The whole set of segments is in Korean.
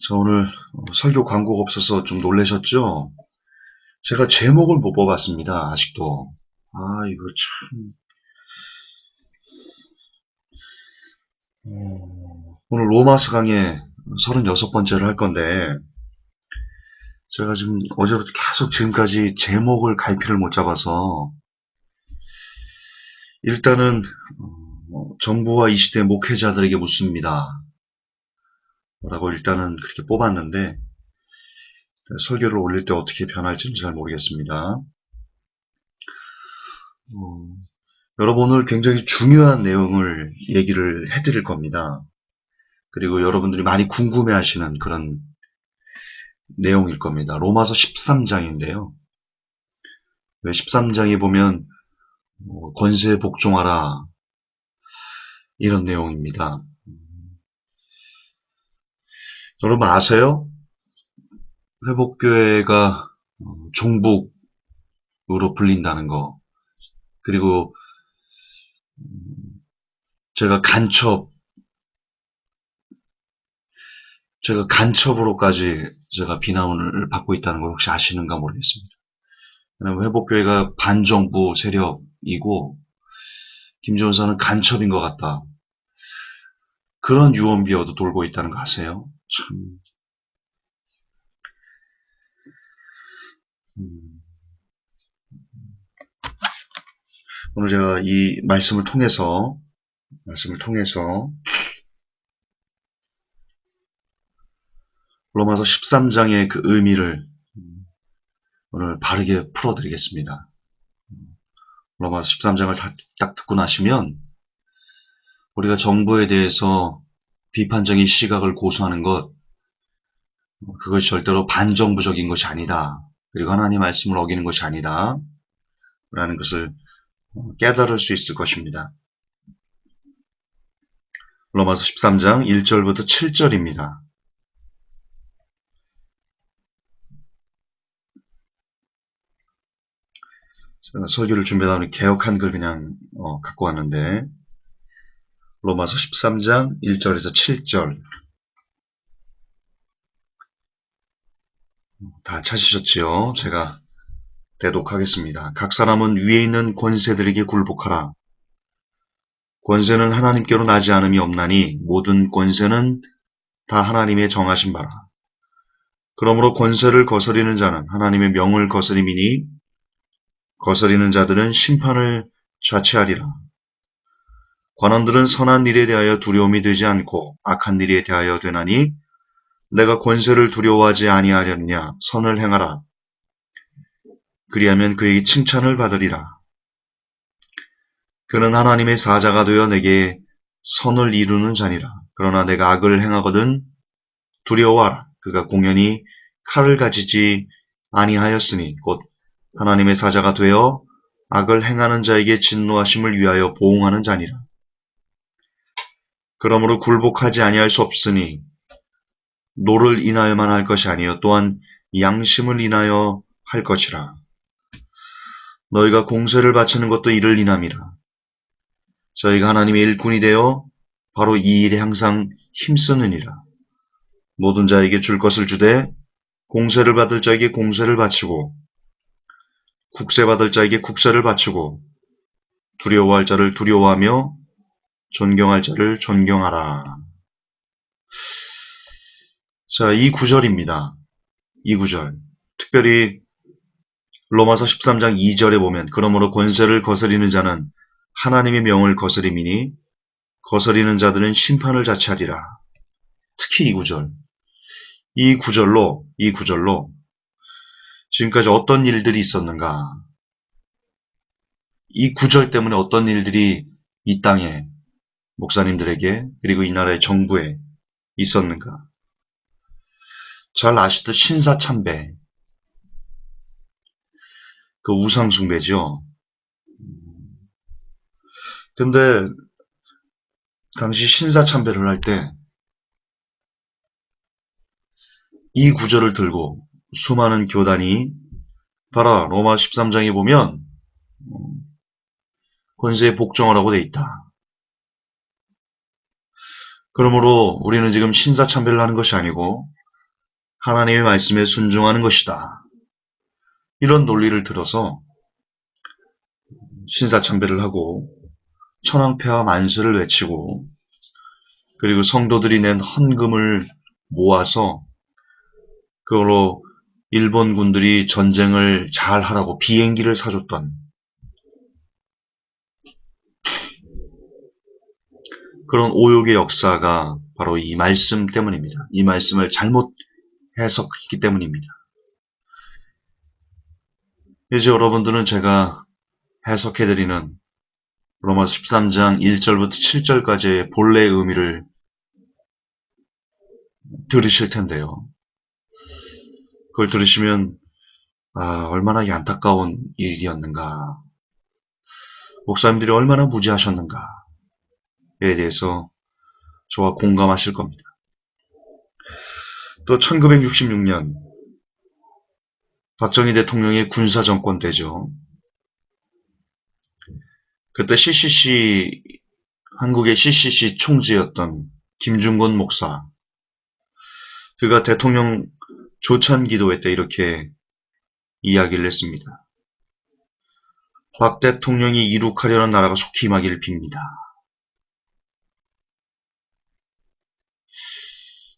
자, 오늘 설교 광고가 없어서 좀 놀라셨죠? 제가 제목을 못 뽑았습니다, 아직도. 이거 참. 오늘 로마서 강의 36번째를 할 건데, 제가 지금 어제부터 계속 지금까지 제목을 갈피를 못 잡아서, 일단은, 정부와 이 시대 목회자들에게 묻습니다. 라고 일단은 그렇게 뽑았는데, 설교를 올릴 때 어떻게 변할지는 잘 모르겠습니다. 여러분 오늘 굉장히 중요한 내용을 얘기를 해드릴 겁니다. 그리고 여러분들이 많이 궁금해하시는 그런 내용일 겁니다. 로마서 13장인데요. 왜 13장에 보면 권세에 복종하라 이런 내용입니다. 여러분 아세요? 회복교회가 종북으로 불린다는 거. 그리고 제가 간첩으로까지 제가 비난을 받고 있다는 걸 혹시 아시는가 모르겠습니다. 왜냐하면 회복교회가 반정부 세력이고 김전사는 간첩인 것 같다. 그런 유언비어도 돌고 있다는 거 아세요? 참. 오늘 제가 이 말씀을 통해서 로마서 13장의 그 의미를 오늘 바르게 풀어드리겠습니다. 로마서 13장을 딱 듣고 나시면 우리가 정부에 대해서 비판적인 시각을 고수하는 것, 그것이 절대로 반정부적인 것이 아니다. 그리고 하나님 말씀을 어기는 것이 아니다. 라는 것을 깨달을 수 있을 것입니다. 로마서 13장 1절부터 7절입니다. 제가 설교를 준비하다 보니 개역 한글 그냥 갖고 왔는데 로마서 13장 1절에서 7절 다 찾으셨지요? 제가 대독하겠습니다. 각 사람은 위에 있는 권세들에게 굴복하라. 권세는 하나님께로 나지 않음이 없나니 모든 권세는 다 하나님의 정하신 바라. 그러므로 권세를 거스리는 자는 하나님의 명을 거스림이니 거스리는 자들은 심판을 자취하리라. 관원들은 선한 일에 대하여 두려움이 되지 않고 악한 일에 대하여 되나니 내가 권세를 두려워하지 아니하려느냐. 선을 행하라. 그리하면 그에게 칭찬을 받으리라. 그는 하나님의 사자가 되어 내게 선을 이루는 자니라. 그러나 내가 악을 행하거든 두려워하라. 그가 공연히 칼을 가지지 아니하였으니 곧 하나님의 사자가 되어 악을 행하는 자에게 진노하심을 위하여 보응하는 자니라. 그러므로 굴복하지 아니할 수 없으니 노를 인하여만 할 것이 아니요 또한 양심을 인하여 할 것이라. 너희가 공세를 바치는 것도 이를 인함이라. 저희가 하나님의 일꾼이 되어 바로 이 일에 항상 힘쓰느니라. 모든 자에게 줄 것을 주되 공세를 받을 자에게 공세를 바치고 국세 받을 자에게 국세를 바치고 두려워할 자를 두려워하며 존경할 자를 존경하라. 자, 이 구절입니다. 이 구절. 특별히 로마서 13장 2절에 보면 그러므로 권세를 거스리는 자는 하나님의 명을 거스림이니 거스리는 자들은 심판을 자취하리라. 특히 이 구절로 지금까지 어떤 일들이 있었는가? 이 구절 때문에 어떤 일들이 이 땅에 목사님들에게 그리고 이 나라의 정부에 있었는가? 잘 아시듯 신사참배, 그 우상숭배죠. 근데 당시 신사참배를 할 때 이 구절을 들고 수많은 교단이 봐라 로마 13장에 보면 권세에 복종하라고 돼 있다. 그러므로 우리는 지금 신사참배를 하는 것이 아니고 하나님의 말씀에 순종하는 것이다. 이런 논리를 들어서 신사참배를 하고 천황폐하 만세를 외치고 그리고 성도들이 낸 헌금을 모아서 그걸로 일본 군들이 전쟁을 잘 하라고 비행기를 사줬던 그런 오욕의 역사가 바로 이 말씀 때문입니다. 이 말씀을 잘못 해석했기 때문입니다. 이제 여러분들은 제가 해석해드리는 로마서 13장 1절부터 7절까지의 본래의 의미를 들으실 텐데요. 그걸 들으시면 얼마나 안타까운 일이었는가, 목사님들이 얼마나 무지하셨는가에 대해서 저와 공감하실 겁니다. 또 1966년 박정희 대통령의 군사정권 때죠. 그때 한국의 CCC 총재였던 김중곤 목사, 그가 대통령 조찬 기도회 때 이렇게 이야기를 했습니다. 박 대통령이 이룩하려는 나라가 속히 임하기를 빕니다.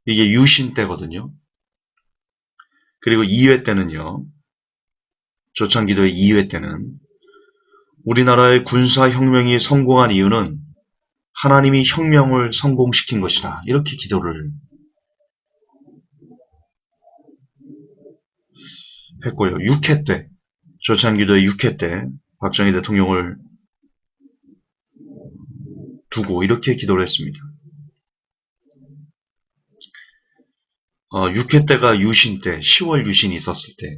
이게 유신 때거든요. 그리고 2회 때는요. 조찬기도의 2회 때는 우리나라의 군사혁명이 성공한 이유는 하나님이 혁명을 성공시킨 것이다. 이렇게 기도를 했고요. 6회 때, 조찬기도의 6회 때 박정희 대통령을 두고 이렇게 기도를 했습니다. 6회 때가 유신 때, 10월 유신이 있었을 때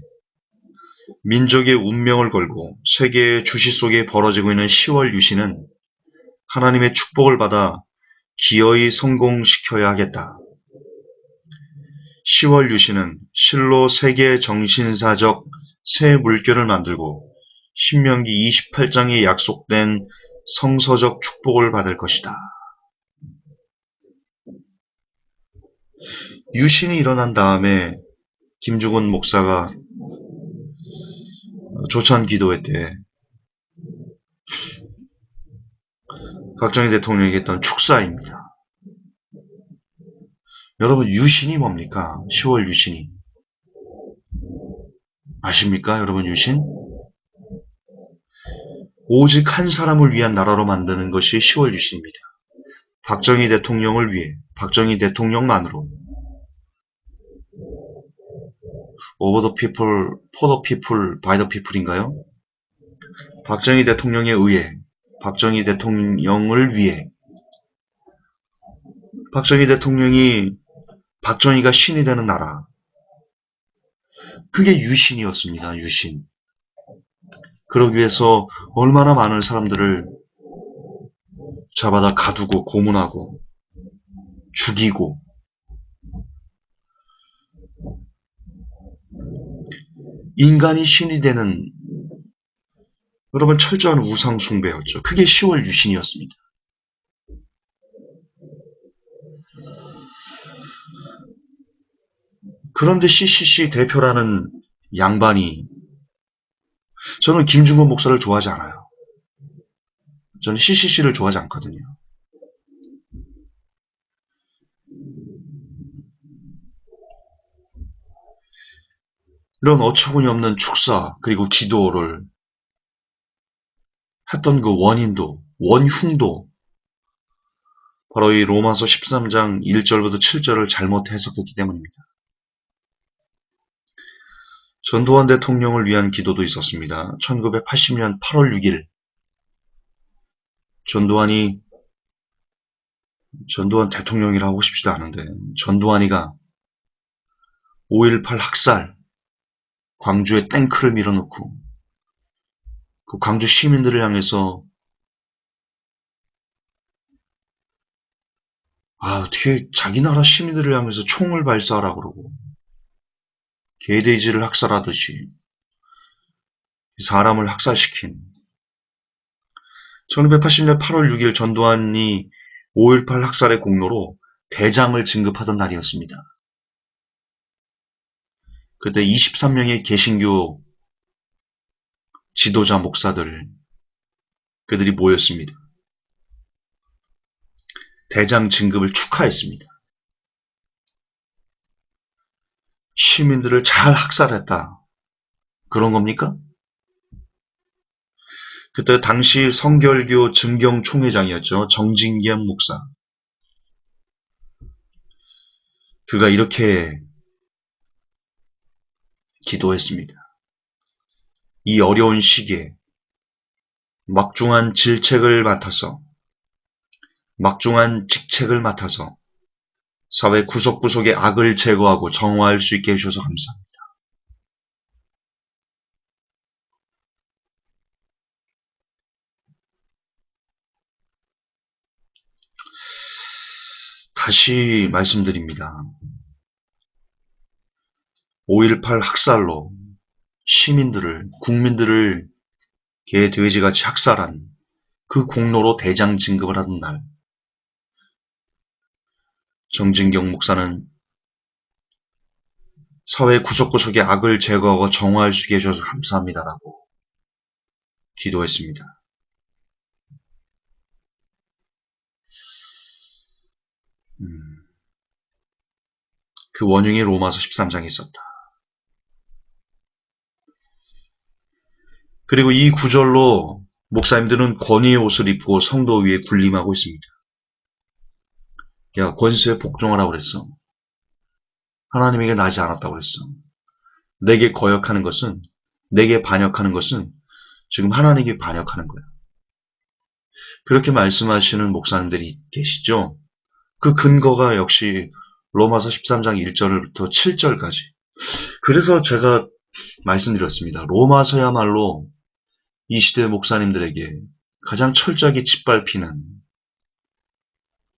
민족의 운명을 걸고 세계의 주시 속에 벌어지고 있는 10월 유신은 하나님의 축복을 받아 기어이 성공시켜야 하겠다. 10월 유신은 실로 세계 정신사적 새 물결을 만들고 신명기 28장에 약속된 성서적 축복을 받을 것이다. 유신이 일어난 다음에 김중곤 목사가 조찬 기도회 때 박정희 대통령에게 했던 축사입니다. 여러분, 유신이 뭡니까? 10월 유신이. 아십니까? 여러분, 유신? 오직 한 사람을 위한 나라로 만드는 것이 10월 유신입니다. 박정희 대통령을 위해, 박정희 대통령만으로. Over the people, for the people, by the people인가요? 박정희 대통령에 의해, 박정희 대통령을 위해, 박정희 대통령이 박정희가 신이 되는 나라. 그게 유신이었습니다. 유신. 그러기 위해서 얼마나 많은 사람들을 잡아다 가두고 고문하고 죽이고 인간이 신이 되는, 여러분, 철저한 우상 숭배였죠. 그게 10월 유신이었습니다. 그런데 CCC 대표라는 양반이, 저는 김중곤 목사를 좋아하지 않아요. 저는 CCC를 좋아하지 않거든요. 이런 어처구니 없는 축사 그리고 기도를 했던 그 원흉도 바로 이 로마서 13장 1절부터 7절을 잘못 해석했기 때문입니다. 전두환 대통령을 위한 기도도 있었습니다. 1980년 8월 6일 전두환 대통령이라 하고 싶지도 않은데 전두환이가 5.18 학살, 광주에 탱크를 밀어넣고 그 광주 시민들을 향해서 어떻게 자기 나라 시민들을 향해서 총을 발사하라 그러고 개돼지를 학살하듯이 사람을 학살시킨 1980년 8월 6일 전두환이 5.18 학살의 공로로 대장을 진급하던 날이었습니다. 그때 23명의 개신교 지도자 목사들, 그들이 모였습니다. 대장 진급을 축하했습니다. 시민들을 잘 학살했다. 그런 겁니까? 그때 당시 성결교 증경총회장이었죠. 정진경 목사. 그가 이렇게 기도했습니다. 이 어려운 시기에 막중한 질책을 맡아서, 막중한 직책을 맡아서 사회 구석구석의 악을 제거하고 정화할 수 있게 해주셔서 감사합니다. 다시 말씀드립니다. 5.18 학살로 시민들을, 국민들을 개, 돼지같이 학살한 그 공로로 대장 진급을 하던 날, 정진경 목사는 사회 구석구석의 악을 제거하고 정화할 수 있게 해주셔서 감사합니다라고 기도했습니다. 그 원흉이 로마서 13장에 있었다. 그리고 이 구절로 목사님들은 권위의 옷을 입고 성도 위에 군림하고 있습니다. 야, 권세에 복종하라고 그랬어. 하나님에게 나지 않았다고 그랬어. 내게 거역하는 것은, 내게 반역하는 것은 지금 하나님께 반역하는 거야. 그렇게 말씀하시는 목사님들이 계시죠? 그 근거가 역시 로마서 13장 1절부터 7절까지. 그래서 제가 말씀드렸습니다. 로마서야말로 이 시대 목사님들에게 가장 철저하게 짓밟히는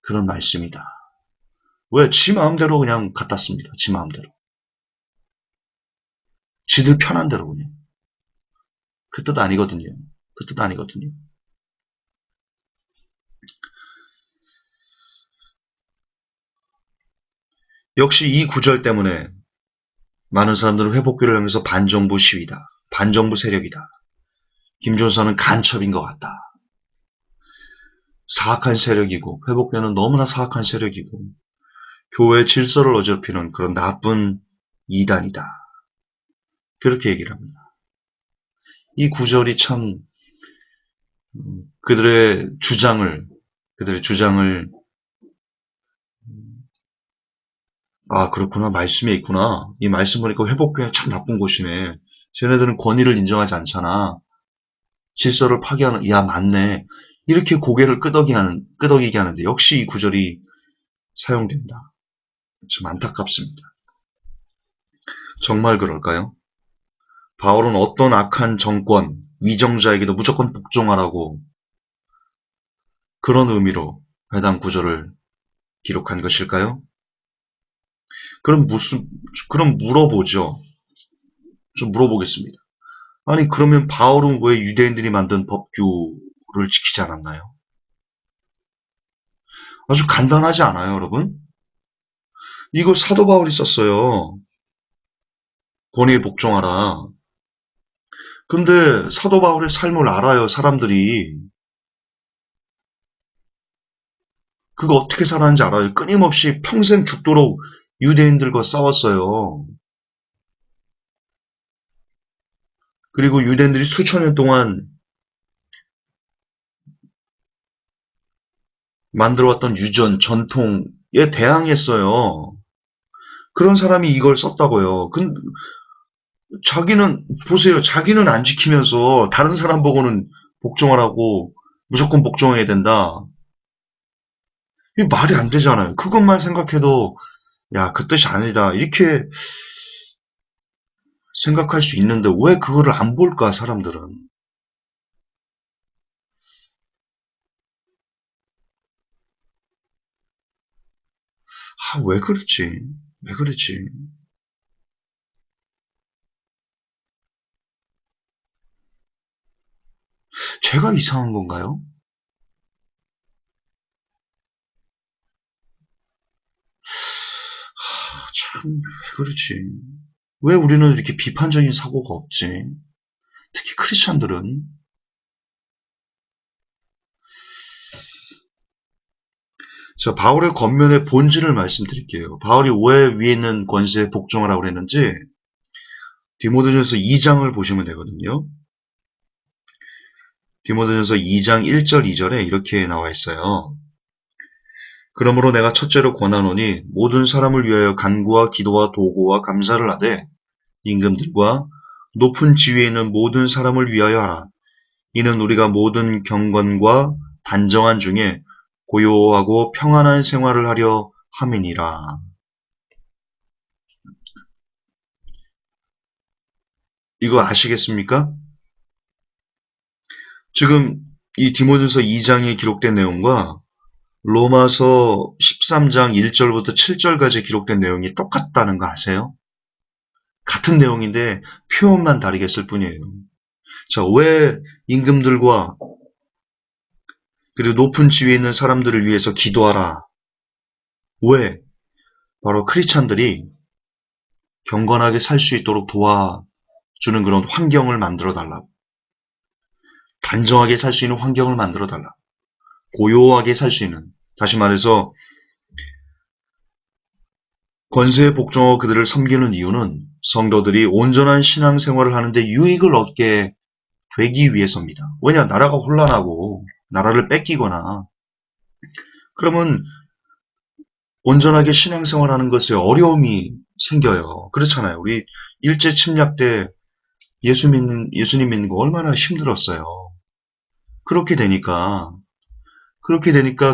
그런 말씀이다. 왜? 지 마음대로 그냥 갖다 씁니다. 지 마음대로. 지들 편한 대로 그냥. 그 뜻 아니거든요. 그 뜻 아니거든요. 역시 이 구절 때문에 많은 사람들은 회복교를 하면서 반정부 시위다. 반정부 세력이다. 김종서는 간첩인 것 같다. 사악한 세력이고 회복교는 너무나 사악한 세력이고 교회 질서를 어지럽히는 그런 나쁜 이단이다. 그렇게 얘기를 합니다. 이 구절이 참 그들의 주장을 아 그렇구나 말씀에 있구나. 이 말씀 보니까 회복교회 참 나쁜 곳이네. 쟤네들은 권위를 인정하지 않잖아. 질서를 파괴하는 야 맞네. 이렇게 고개를 끄덕이게 하는데 역시 이 구절이 사용된다. 좀 안타깝습니다. 정말 그럴까요? 바울은 어떤 악한 정권, 위정자에게도 무조건 복종하라고 그런 의미로 해당 구절을 기록한 것일까요? 그럼 물어보죠. 좀 물어보겠습니다. 아니, 그러면 바울은 왜 유대인들이 만든 법규를 지키지 않았나요? 아주 간단하지 않아요, 여러분? 이거 사도 바울이 썼어요. 권위에 복종하라. 근데 사도 바울의 삶을 알아요, 사람들이. 그거 어떻게 살았는지 알아요. 끊임없이 평생 죽도록 유대인들과 싸웠어요. 그리고 유대인들이 수천 년 동안 만들어왔던 유전, 전통에 대항했어요. 그런 사람이 이걸 썼다고요. 보세요. 자기는 안 지키면서 다른 사람 보고는 복종하라고 무조건 복종해야 된다. 이게 말이 안 되잖아요. 그것만 생각해도, 야, 그 뜻이 아니다. 이렇게 생각할 수 있는데 왜 그거를 안 볼까, 사람들은. 아, 왜 그렇지? 왜 그렇지? 제가 이상한 건가요? 참, 왜 그렇지? 왜 우리는 이렇게 비판적인 사고가 없지? 특히 크리스찬들은. 자, 바울의 권면의 본질을 말씀드릴게요. 바울이 왜 위에 있는 권세에 복종하라고 그랬는지 디모데전서 2장을 보시면 되거든요. 디모데전서 2장 1절 2절에 이렇게 나와 있어요. 그러므로 내가 첫째로 권하노니 모든 사람을 위하여 간구와 기도와 도고와 감사를 하되 임금들과 높은 지위에 있는 모든 사람을 위하여 하라. 이는 우리가 모든 경건과 단정한 중에 고요하고 평안한 생활을 하려 함이니라. 이거 아시겠습니까? 지금 이 디모데전서 2장에 기록된 내용과 로마서 13장 1절부터 7절까지 기록된 내용이 똑같다는 거 아세요? 같은 내용인데 표현만 다르게 쓸 뿐이에요. 자, 왜 임금들과 그리고 높은 지위에 있는 사람들을 위해서 기도하라. 왜? 바로 크리스찬들이 경건하게 살 수 있도록 도와주는 그런 환경을 만들어 달라고. 단정하게 살 수 있는 환경을 만들어 달라고. 고요하게 살 수 있는. 다시 말해서 권세에 복종하고 그들을 섬기는 이유는 성도들이 온전한 신앙생활을 하는데 유익을 얻게 되기 위해서입니다. 왜냐? 나라가 혼란하고 나라를 뺏기거나 그러면 온전하게 신앙생활하는 것에 어려움이 생겨요. 그렇잖아요. 우리 일제 침략 때 예수님 믿는 거 얼마나 힘들었어요. 그렇게 되니까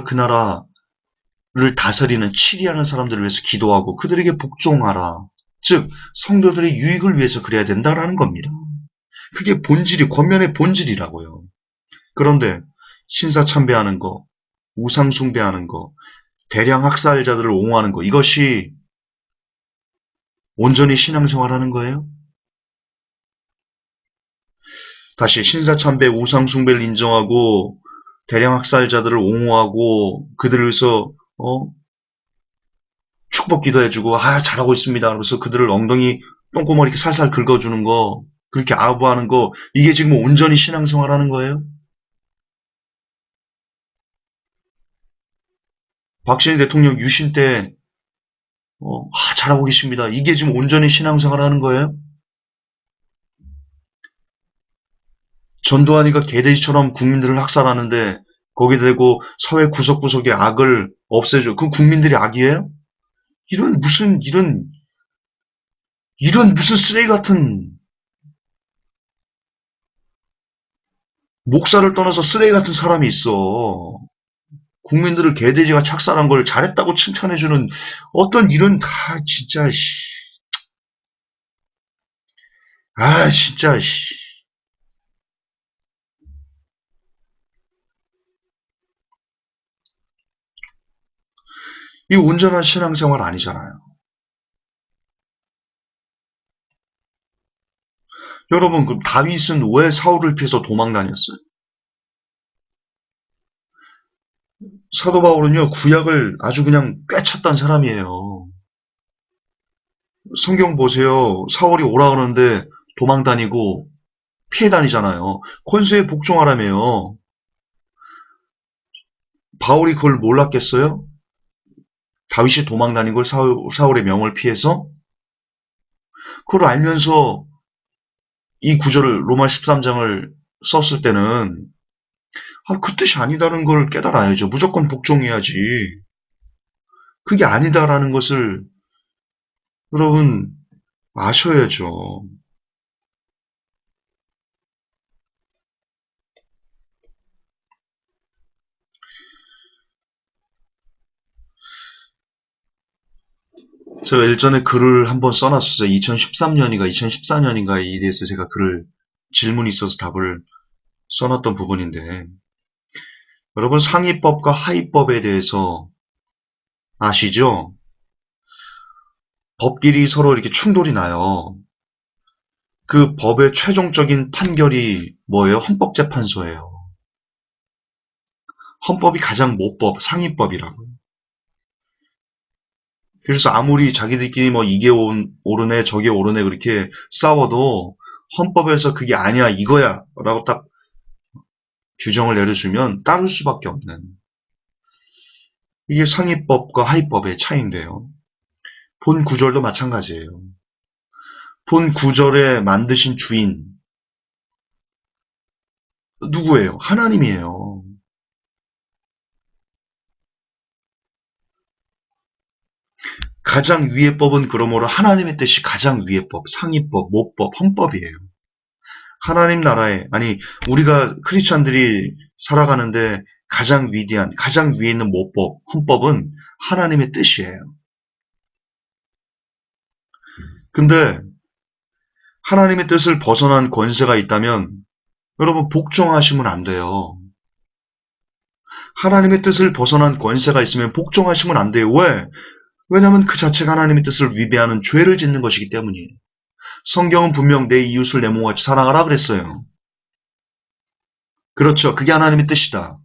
그 나라를 다스리는 치리하는 사람들을 위해서 기도하고 그들에게 복종하라. 즉 성도들의 유익을 위해서 그래야 된다라는 겁니다. 그게 본질이 권면의 본질이라고요. 그런데 신사참배하는 거, 우상숭배하는 거, 대량 학살자들을 옹호하는 거 이것이 온전히 신앙생활하는 거예요? 다시 신사참배, 우상숭배를 인정하고 대량 학살자들을 옹호하고 그들을 위해서 축복 기도해주고 잘하고 있습니다. 그래서 그들을 엉덩이 똥구멍 이렇게 살살 긁어주는 거 그렇게 아부하는 거 이게 지금 온전히 신앙생활하는 거예요? 박정희 대통령 유신 때 잘하고 계십니다. 이게 지금 온전히 신앙생활하는 거예요? 전두환이가 개돼지처럼 국민들을 학살하는데 거기에 대고 사회 구석구석의 악을 없애줘. 그 국민들이 악이에요? 이런 무슨 쓰레기 같은 목사를 떠나서 쓰레기 같은 사람이 있어. 국민들을 개돼지가 착살한 걸 잘했다고 칭찬해주는 어떤 이런 진짜 진짜 이 온전한 신앙생활 아니잖아요. 여러분 그 다윗은 왜 사울을 피해서 도망 다녔어요? 사도 바울은요 구약을 아주 그냥 꿰찼던 사람이에요. 성경 보세요. 사울이 오라 그러는데 도망 다니고 피해 다니잖아요. 권세에 복종하라며요. 바울이 그걸 몰랐겠어요? 다윗이 도망 다닌 걸 사울의 명을 피해서? 그걸 알면서 이 구절을 로마 13장을 썼을 때는 그 뜻이 아니다는 걸 깨달아야죠. 무조건 복종해야지. 그게 아니다라는 것을 여러분 아셔야죠. 제가 일전에 글을 한번 써놨었어요. 2013년인가 2014년인가에 대해서 제가 글을 질문이 있어서 답을 써놨던 부분인데 여러분 상위법과 하위법에 대해서 아시죠? 법끼리 서로 이렇게 충돌이 나요. 그 법의 최종적인 판결이 뭐예요? 헌법재판소예요. 헌법이 가장 모법, 상위법이라고요. 그래서 아무리 자기들끼리 뭐 이게 옳으네 저게 옳으네 그렇게 싸워도 헌법에서 그게 아니야 이거야 라고 딱 규정을 내려주면 따를 수밖에 없는 이게 상위법과 하위법의 차이인데요. 본 구절도 마찬가지예요. 본 구절에 만드신 주인 누구예요? 하나님이에요. 가장 위의 법은 그러므로 하나님의 뜻이 가장 위의 법, 상위법, 모법, 헌법이에요. 하나님 나라에 아니 우리가 크리스찬들이 살아가는데 가장 위대한 가장 위에 있는 모법, 헌법은 하나님의 뜻이에요. 근데 하나님의 뜻을 벗어난 권세가 있다면 여러분 복종하시면 안 돼요. 하나님의 뜻을 벗어난 권세가 있으면 복종하시면 안 돼요. 왜? 왜냐하면 그 자체가 하나님의 뜻을 위배하는 죄를 짓는 것이기 때문이에요. 성경은 분명 내 이웃을 내 몸같이 사랑하라 그랬어요. 그렇죠. 그게 하나님의 뜻이다.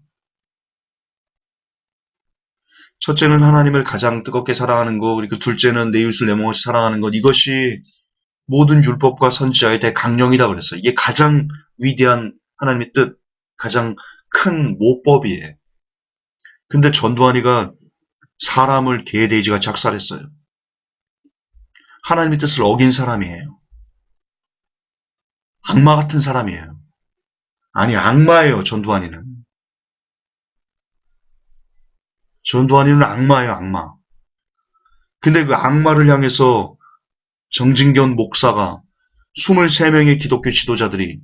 첫째는 하나님을 가장 뜨겁게 사랑하는 것, 그리고 둘째는 내 이웃을 내 몸같이 사랑하는 것. 이것이 모든 율법과 선지자의 대강령이다 그랬어요. 이게 가장 위대한 하나님의 뜻, 가장 큰 모법이에요. 근데 전두환이가 사람을 개돼지같이 작살했어요. 하나님의 뜻을 어긴 사람이에요. 악마 같은 사람이에요. 아니 악마예요. 전두환이는. 전두환이는 악마예요. 악마. 근데 그 악마를 향해서 정진견 목사가 23명의 기독교 지도자들이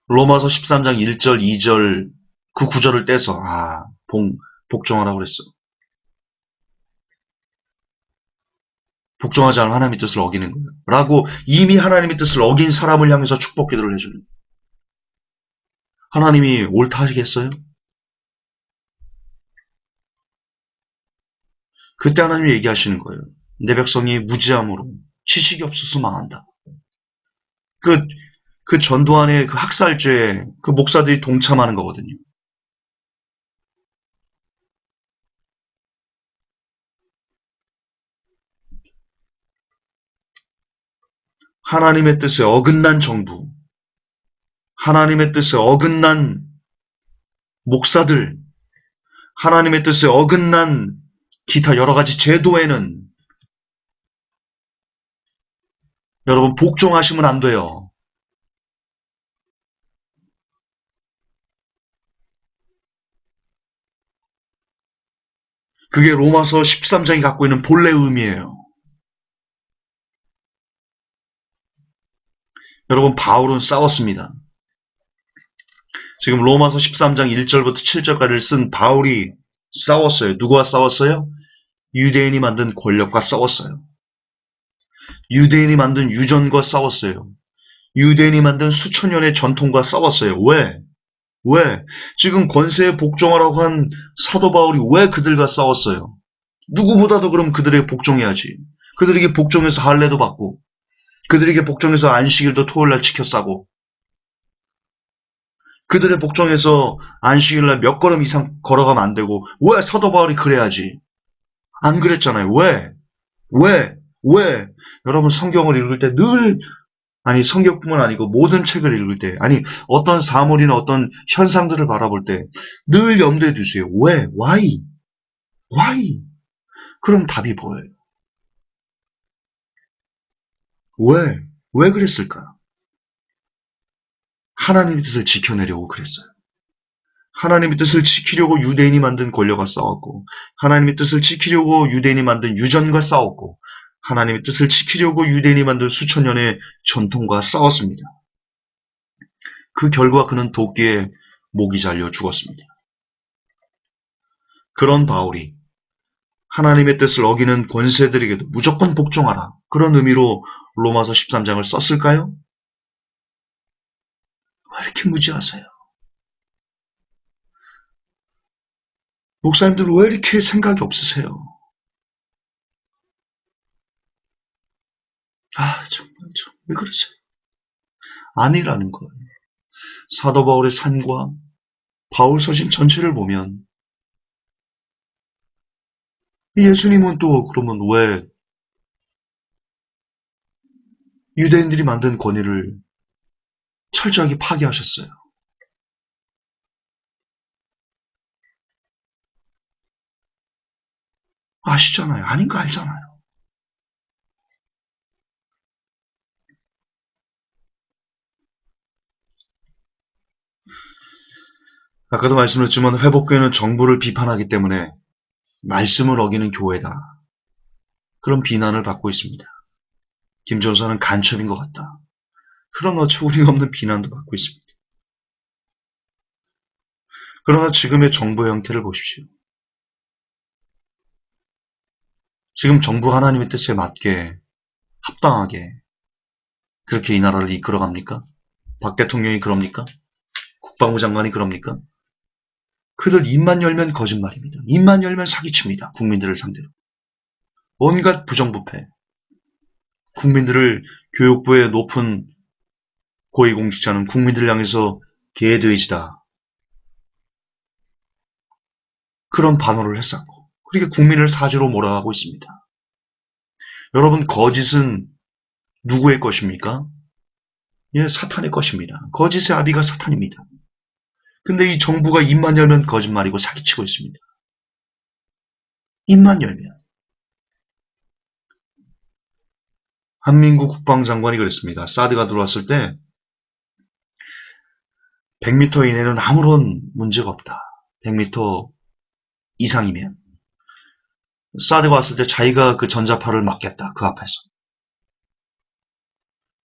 로마서 13장 1절, 2절 그 구절을 떼서 복종하라고 그랬어. 복종하지 않은 하나님의 뜻을 어기는 거예요. 라고 이미 하나님의 뜻을 어긴 사람을 향해서 축복 기도를 해주는 거예요. 하나님이 옳다 하시겠어요? 그때 하나님이 얘기하시는 거예요. 내 백성이 무지함으로 지식이 없어서 망한다. 그 전두환의 그 학살죄에 그 목사들이 동참하는 거거든요. 하나님의 뜻에 어긋난 정부, 하나님의 뜻에 어긋난 목사들, 하나님의 뜻에 어긋난 기타 여러 가지 제도에는 여러분 복종하시면 안 돼요. 그게 로마서 13장이 갖고 있는 본래 의미예요. 여러분 바울은 싸웠습니다. 지금 로마서 13장 1절부터 7절까지를 쓴 바울이 싸웠어요. 누구와 싸웠어요? 유대인이 만든 권력과 싸웠어요. 유대인이 만든 유전과 싸웠어요. 유대인이 만든 수천 년의 전통과 싸웠어요. 왜? 왜? 지금 권세에 복종하라고 한 사도 바울이 왜 그들과 싸웠어요? 누구보다도 그럼 그들에게 복종해야지. 그들에게 복종해서 할례도 받고 그들에게 복종해서 안식일도 토요일날 지켜 싸고 그들의 복종해서 안식일날 몇 걸음 이상 걸어가면 안 되고 왜 사도 바울이 그래야지? 안 그랬잖아요. 왜? 왜? 왜? 여러분 성경을 읽을 때 늘 아니 성경뿐만 아니고 모든 책을 읽을 때 아니 어떤 사물이나 어떤 현상들을 바라볼 때 늘 염두에 두세요. 왜? Why? Why? 그럼 답이 보여요. 왜? 왜 그랬을까? 하나님의 뜻을 지켜내려고 그랬어요. 하나님의 뜻을 지키려고 유대인이 만든 권력과 싸웠고 하나님의 뜻을 지키려고 유대인이 만든 유전과 싸웠고 하나님의 뜻을 지키려고 유대인이 만든 수천 년의 전통과 싸웠습니다. 그 결과 그는 도끼에 목이 잘려 죽었습니다. 그런 바울이 하나님의 뜻을 어기는 권세들에게도 무조건 복종하라. 그런 의미로 로마서 13장을 썼을까요? 왜 이렇게 무지하세요? 목사님들 왜 이렇게 생각이 없으세요? 정말 왜 그러세요? 아니라는 거예요. 사도 바울의 산과 바울 서신 전체를 보면 예수님은 또 그러면 왜 유대인들이 만든 권위를 철저하게 파괴하셨어요? 아시잖아요. 아닌 거 알잖아요. 아까도 말씀드렸지만 회복교회는 정부를 비판하기 때문에 말씀을 어기는 교회다. 그런 비난을 받고 있습니다. 김 전사는 간첩인 것 같다. 그런 어처구니 없는 비난도 받고 있습니다. 그러나 지금의 정부 형태를 보십시오. 지금 정부 하나님의 뜻에 맞게 합당하게 그렇게 이 나라를 이끌어갑니까? 박 대통령이 그럽니까? 국방부 장관이 그럽니까? 그들 입만 열면 거짓말입니다. 입만 열면 사기칩니다. 국민들을 상대로. 온갖 부정부패. 국민들을 교육부의 높은 고위공직자는 국민들을 향해서 개돼지다. 그런 반호를 했었고 그렇게 국민을 사지로 몰아가고 있습니다. 여러분 거짓은 누구의 것입니까? 예, 사탄의 것입니다. 거짓의 아비가 사탄입니다. 근데 이 정부가 입만 열면 거짓말이고 사기치고 있습니다. 입만 열면. 한민구 국방장관이 그랬습니다. 사드가 들어왔을 때 100m 이내는 아무런 문제가 없다. 100m 이상이면. 사드가 왔을 때 자기가 그 전자파를 막겠다. 그 앞에서.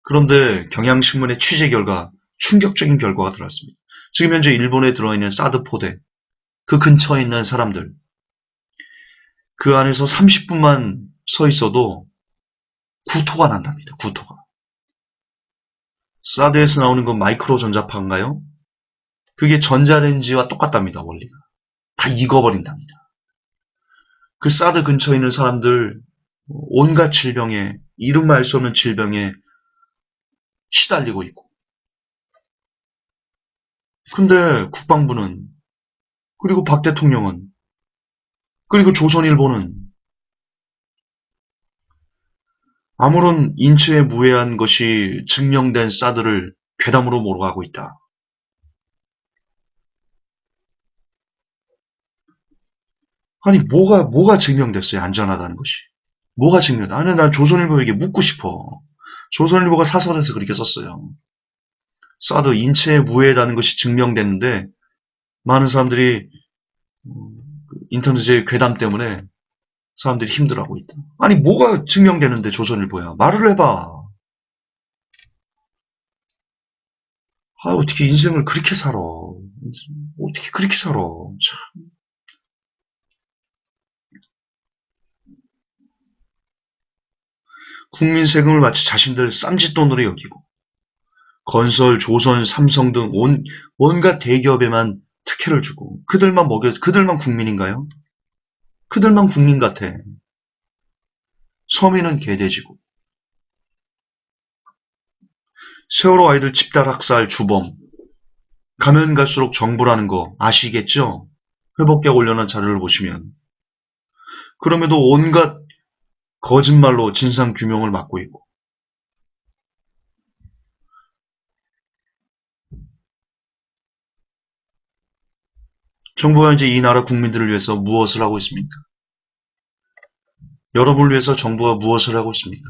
그런데 경향신문의 취재 결과 충격적인 결과가 들어왔습니다. 지금 현재 일본에 들어있는 사드 포대 그 근처에 있는 사람들 그 안에서 30분만 서 있어도 구토가 난답니다. 구토가. 사드에서 나오는 건 마이크로 전자파인가요? 그게 전자레인지와 똑같답니다. 원리가. 다 익어버린답니다. 그 사드 근처에 있는 사람들 온갖 질병에 이름 알 수 없는 질병에 시달리고 있고. 근데 국방부는 그리고 박 대통령은 그리고 조선일보는 아무런 인체에 무해한 것이 증명된 사드를 괴담으로 몰아가고 있다. 아니 뭐가 증명됐어요? 안전하다는 것이. 뭐가 증명돼? 아니 난 조선일보에게 묻고 싶어. 조선일보가 사설에서 그렇게 썼어요. 사드 인체에 무해하다는 것이 증명됐는데 많은 사람들이 인터넷의 괴담 때문에 사람들이 힘들어하고 있다. 아니 뭐가 증명되는데 조선일보야. 말을 해봐. 아 어떻게 인생을 그렇게 살아. 어떻게 그렇게 살아. 참. 국민 세금을 마치 자신들 쌈짓돈으로 여기고 건설, 조선, 삼성 등 온갖 대기업에만 특혜를 주고 그들만 국민인가요? 그들만 국민 같아. 서민은 개돼지고. 세월호 아이들 집단 학살 주범. 가면 갈수록 정부라는 거 아시겠죠? 회복객 올려놓은 자료를 보시면. 그럼에도 온갖 거짓말로 진상 규명을 막고 있고. 정부가 이제 이 나라 국민들을 위해서 무엇을 하고 있습니까? 여러분을 위해서 정부가 무엇을 하고 있습니까?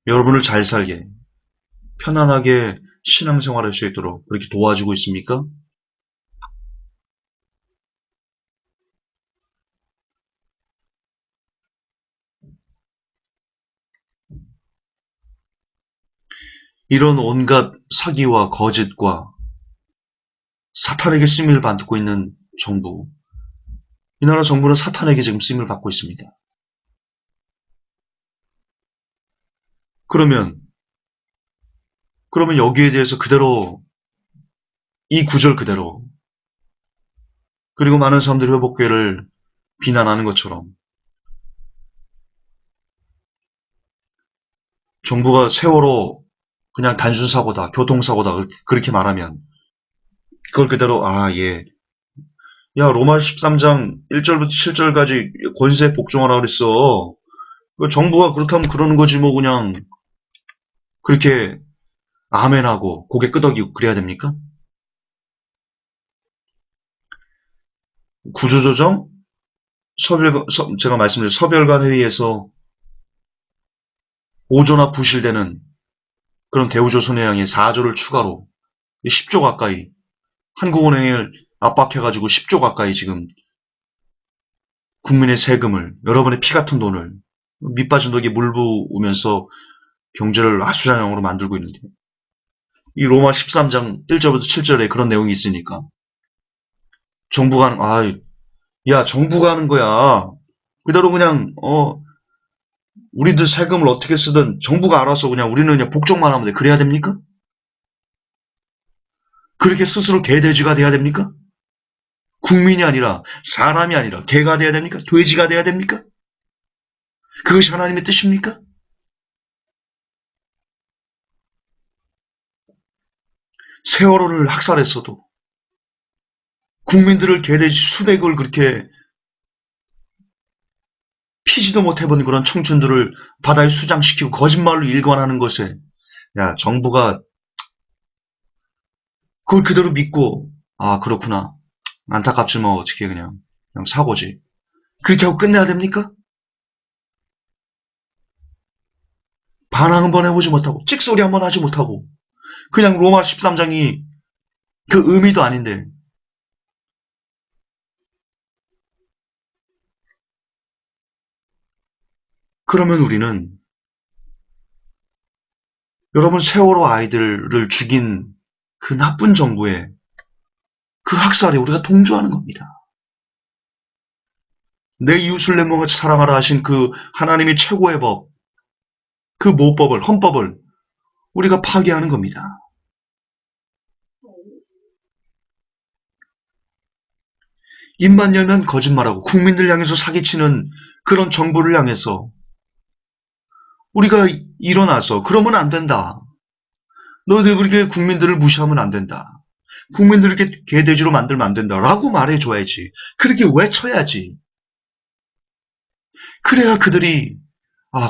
여러분을 잘 살게, 편안하게 신앙생활할 수 있도록 그렇게 도와주고 있습니까? 이런 온갖 사기와 거짓과 사탄에게 쓰임을 받고 있는 정부. 이 나라 정부는 사탄에게 지금 쓰임을 받고 있습니다. 그러면 여기에 대해서 그대로 이 구절 그대로 그리고 많은 사람들이 회복교회를 비난하는 것처럼 정부가 세월호 그냥 단순 사고다, 교통사고다 그렇게 말하면 그걸 그대로 아 예, 야, 로마 13장 1절부터 7절까지 권세 복종하라 그랬어. 그 정부가 그렇다면 그러는 거지 뭐 그냥 그렇게 아멘하고 고개 끄덕이고 그래야 됩니까? 구조조정 제가 말씀드린 서별관 회의에서 오조나 부실되는 그런 대우조선해 양의 4조를 추가로 10조 가까이 한국은행을 압박해가지고 10조 가까이 지금 국민의 세금을 여러분의 피 같은 돈을 밑빠진 독에 물 부으면서 경제를 아수라장으로 만들고 있는데 이 로마 13장 1절부터 7절에 그런 내용이 있으니까 정부가 야 정부가 하는 거야. 그대로 그냥 우리들 세금을 어떻게 쓰든 정부가 알아서 그냥 우리는 그냥 복종만 하면 돼. 그래야 됩니까? 그렇게 스스로 개돼지가 돼야 됩니까? 국민이 아니라 사람이 아니라 개가 돼야 됩니까? 돼지가 돼야 됩니까? 그것이 하나님의 뜻입니까? 세월호를 학살했어도 국민들을 개돼지 수백을 그렇게 피지도 못해본 그런 청춘들을 바다에 수장시키고 거짓말로 일관하는 것에 야 정부가 그걸 그대로 믿고 아 그렇구나 안타깝지 뭐 어떻게 그냥 사고지 그렇게 하고 끝내야 됩니까? 반항 한번 해보지 못하고 찍소리 한번 하지 못하고 그냥 로마 13장이 그 의미도 아닌데 그러면 우리는 여러분 세월호 아이들을 죽인 그 나쁜 정부의 그 학살에 우리가 동조하는 겁니다. 내 이웃을 내 몸같이 사랑하라 하신 그 하나님의 최고의 법, 그 모법을, 헌법을 우리가 파괴하는 겁니다. 입만 열면 거짓말하고 국민들 향해서 사기치는 그런 정부를 향해서 우리가 일어나서 그러면 안 된다. 너희들 그렇게 국민들을 무시하면 안 된다. 국민들을 이렇게 개돼지로 만들면 안 된다라고 말해줘야지. 그렇게 외쳐야지. 그래야 그들이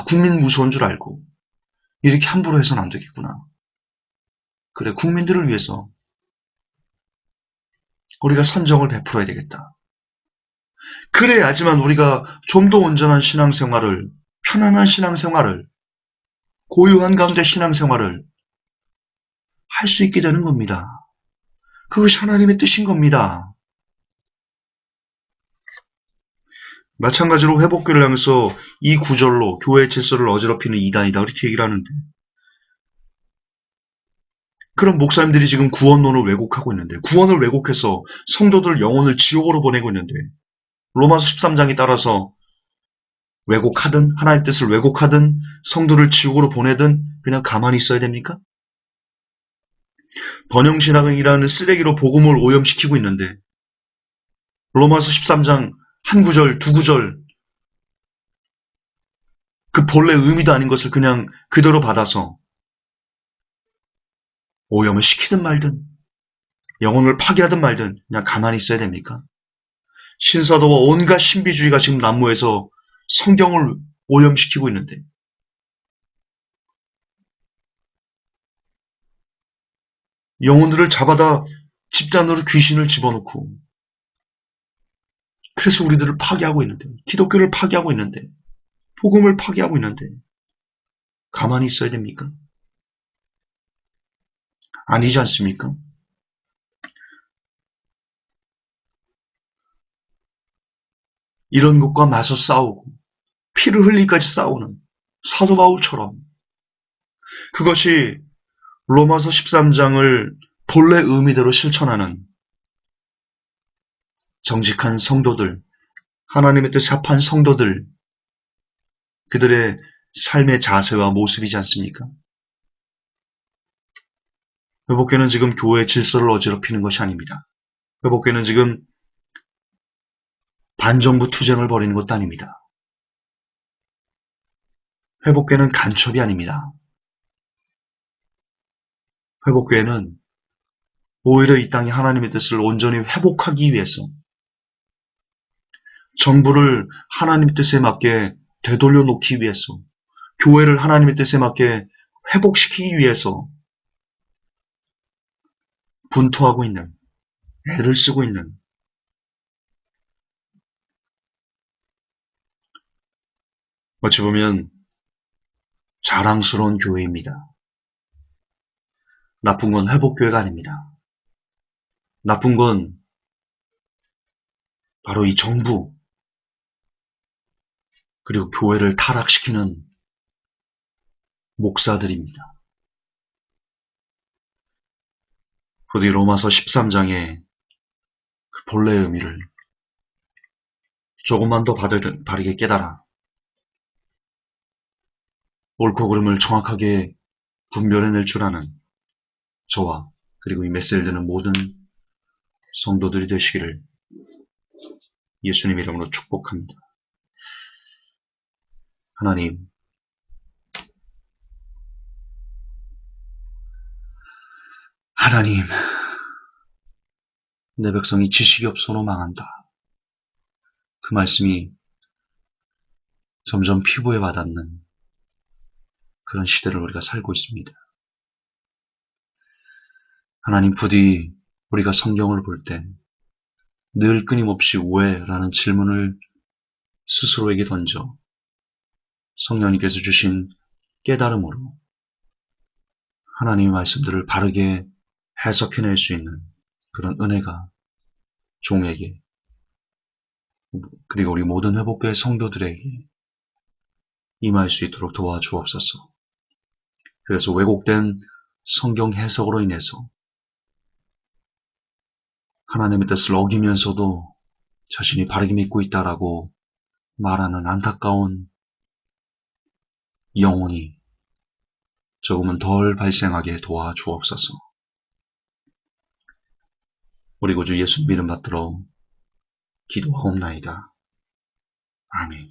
국민 무서운 줄 알고 이렇게 함부로 해서는 안 되겠구나. 그래 국민들을 위해서 우리가 선정을 베풀어야 되겠다. 그래야지만 우리가 좀 더 온전한 신앙생활을 편안한 신앙생활을 고요한 가운데 신앙생활을 할 수 있게 되는 겁니다. 그것이 하나님의 뜻인 겁니다. 마찬가지로 회복교를 향해서 이 구절로 교회 질서를 어지럽히는 이단이다 그렇게 얘기를 하는데 그런 목사님들이 지금 구원론을 왜곡하고 있는데 구원을 왜곡해서 성도들 영혼을 지옥으로 보내고 있는데 로마서 13장에 따라서 왜곡하든 하나님 뜻을 왜곡하든 성도를 지옥으로 보내든 그냥 가만히 있어야 됩니까? 번영신학이라는 쓰레기로 복음을 오염시키고 있는데 로마서 13장 한 구절 두 구절 그 본래 의미도 아닌 것을 그냥 그대로 받아서 오염을 시키든 말든 영혼을 파괴하든 말든 그냥 가만히 있어야 됩니까? 신사도와 온갖 신비주의가 지금 난무해서 성경을 오염시키고 있는데 영혼들을 잡아다 집단으로 귀신을 집어넣고 그래서 우리들을 파괴하고 있는데 기독교를 파괴하고 있는데 복음을 파괴하고 있는데 가만히 있어야 됩니까? 아니지 않습니까? 이런 것과 맞서 싸우고 피를 흘리까지 싸우는 사도 바울처럼 그것이 로마서 13장을 본래 의미대로 실천하는 정직한 성도들, 하나님의 뜻 합한 성도들, 그들의 삶의 자세와 모습이지 않습니까? 회복교는 지금 교회의 질서를 어지럽히는 것이 아닙니다. 회복교는 지금 반정부 투쟁을 벌이는 것도 아닙니다. 회복교는 간첩이 아닙니다. 회복교회는 오히려 이 땅이 하나님의 뜻을 온전히 회복하기 위해서 정부를 하나님의 뜻에 맞게 되돌려 놓기 위해서, 교회를 하나님의 뜻에 맞게 회복시키기 위해서 분투하고 있는, 애를 쓰고 있는, 어찌 보면 자랑스러운 교회입니다. 나쁜 건 회복교회가 아닙니다. 나쁜 건 바로 이 정부, 그리고 교회를 타락시키는 목사들입니다. 부디 로마서 13장의 그 본래의 의미를 조금만 더 바르게 깨달아 옳고 그름을 정확하게 분별해낼 줄 아는 저와 그리고 이 메시지를 듣는 모든 성도들이 되시기를 예수님 이름으로 축복합니다. 하나님, 내 백성이 지식이 없어로 망한다. 그 말씀이 점점 피부에 와닿는 그런 시대를 우리가 살고 있습니다. 하나님, 부디 우리가 성경을 볼 때 늘 끊임없이 왜? 라는 질문을 스스로에게 던져 성령님께서 주신 깨달음으로 하나님의 말씀들을 바르게 해석해낼 수 있는 그런 은혜가 종에게 그리고 우리 모든 회복교회 성도들에게 임할 수 있도록 도와주옵소서. 그래서 왜곡된 성경 해석으로 인해서 하나님의 뜻을 어기면서도 자신이 바르게 믿고 있다라고 말하는 안타까운 영혼이 조금은 덜 발생하게 도와주옵소서. 우리 구주 예수 믿음 받들어 기도하옵나이다. 아멘.